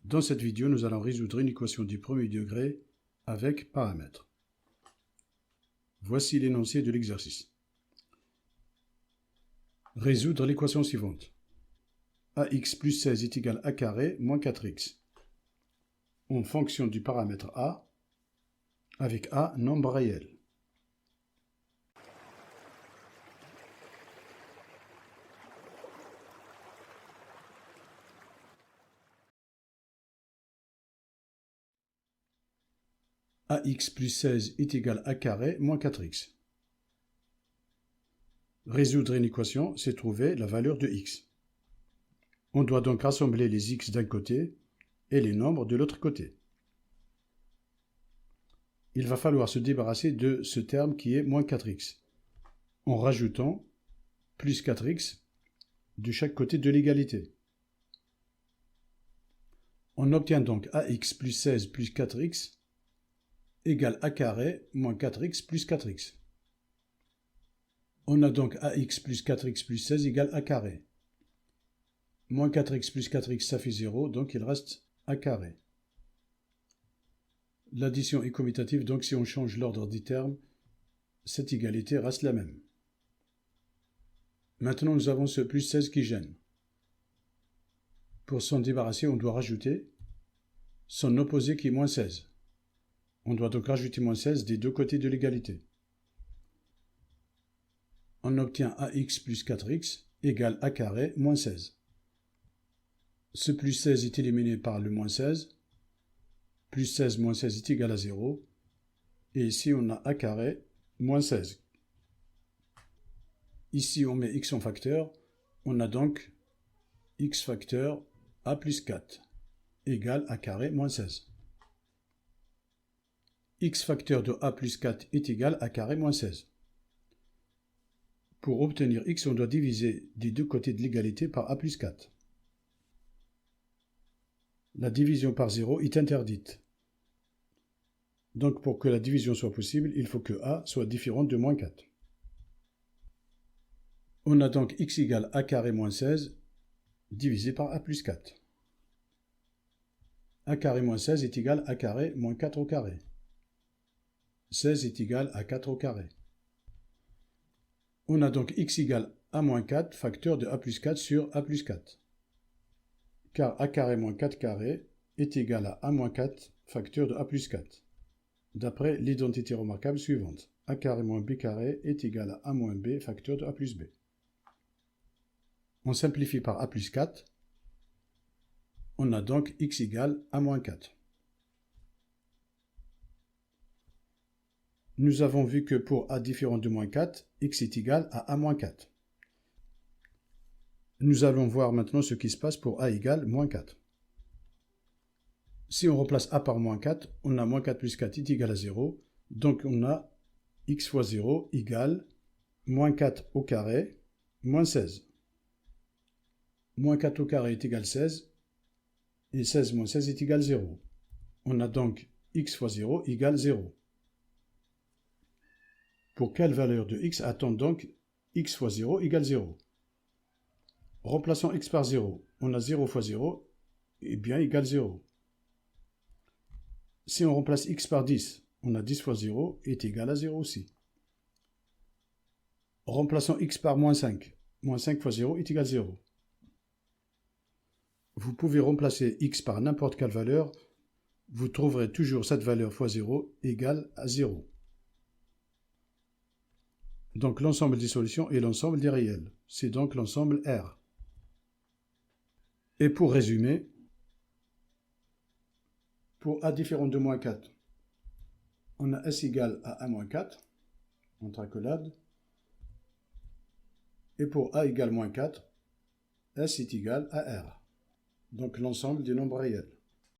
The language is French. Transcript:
Dans cette vidéo, nous allons résoudre une équation du premier degré avec paramètres. Voici l'énoncé de l'exercice. Résoudre l'équation suivante. ax plus 16 est égal à a carré moins 4x en fonction du paramètre a avec a nombre réel. ax plus 16 est égal à a carré moins 4x. Résoudre une équation, c'est trouver la valeur de x. On doit donc rassembler les x d'un côté et les nombres de l'autre côté. Il va falloir se débarrasser de ce terme qui est moins 4x, en rajoutant plus 4x de chaque côté de l'égalité. On obtient donc ax plus 16 plus 4x égale a carré moins 4x plus 4x. On a donc ax plus 4x plus 16 égale a carré. Moins 4x plus 4x, ça fait 0, donc il reste a carré. L'addition est commutative, donc si on change l'ordre des termes, cette égalité reste la même. Maintenant, nous avons ce plus 16 qui gêne. Pour s'en débarrasser, on doit rajouter son opposé qui est moins 16. On doit donc rajouter moins 16 des deux côtés de l'égalité. On obtient ax plus 4x égale a carré moins 16. Ce plus 16 est éliminé par le moins 16. Plus 16 moins 16 est égal à 0. Et ici, on a a carré moins 16. Ici, on met x en facteur. On a donc x facteur a plus 4 égale a carré moins 16. X facteur de a plus 4 est égal à carré moins 16. Pour obtenir x, on doit diviser des deux côtés de l'égalité par a plus 4. La division par 0 est interdite. Donc pour que la division soit possible, il faut que a soit différente de moins 4. On a donc x égale a carré moins 16 divisé par a plus 4. a carré moins 16 est égal à a carré moins 4 au carré. 16 est égal à 4 au carré. On a donc x égale a moins 4 facteur de a plus 4 sur a plus 4. Car a carré moins 4 carré est égal à a moins 4 facteur de a plus 4. D'après l'identité remarquable suivante. A carré moins b carré est égal à a moins b facteur de a plus b. On simplifie par a plus 4. On a donc x égale a moins 4. Nous avons vu que pour a différent de moins 4, x est égal à a moins 4. Nous allons voir maintenant ce qui se passe pour a égale moins 4. Si on remplace a par moins 4, on a moins 4 plus 4 est égal à 0. Donc on a x fois 0 égale moins 4 au carré moins 16. Moins 4 au carré est égal à 16. Et 16 moins 16 est égal à 0. On a donc x fois 0 égale 0. Pour quelle valeur de x a-t-on donc x fois 0 égale 0? Remplaçons x par 0. On a 0 fois 0, et bien égale 0. Si on remplace x par 10, on a 10 fois 0 est égal à 0 aussi. Remplaçons x par moins 5. Moins 5 fois 0 est égal à 0. Vous pouvez remplacer x par n'importe quelle valeur. Vous trouverez toujours cette valeur fois 0 égale à 0. Donc l'ensemble des solutions est l'ensemble des réels. C'est donc l'ensemble R. Et pour résumer, pour a différent de moins 4, on a s égale à a moins 4, entre accolades. Et pour a égale moins 4, s est égal à R. Donc l'ensemble des nombres réels.